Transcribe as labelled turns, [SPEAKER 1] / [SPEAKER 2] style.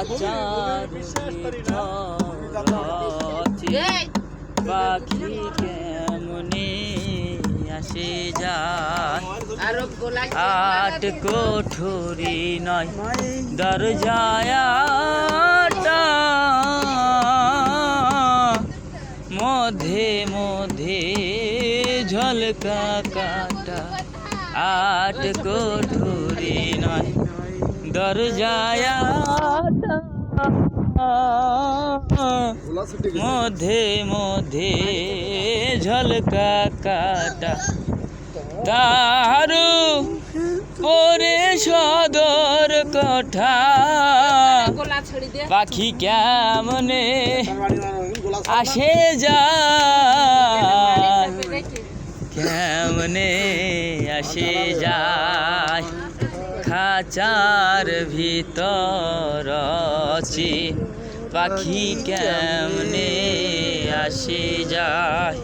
[SPEAKER 1] খাঁচার ভিতরে পাখি কেমনে আসে যায় আট কোঠরি নয় দরজায়াটা মধ্যে মধ্যে ঝলকা কাটা আট কোঠরি নয় দরজায়াটা মধ্যে মধ্যে ঝলকা কাটা তারু পরে সদর কোঠা পাখি কেমনে আসে যায় কেমনে আসে যায় খাঁচার ভিতর পাখি কেমনে আসে যায়।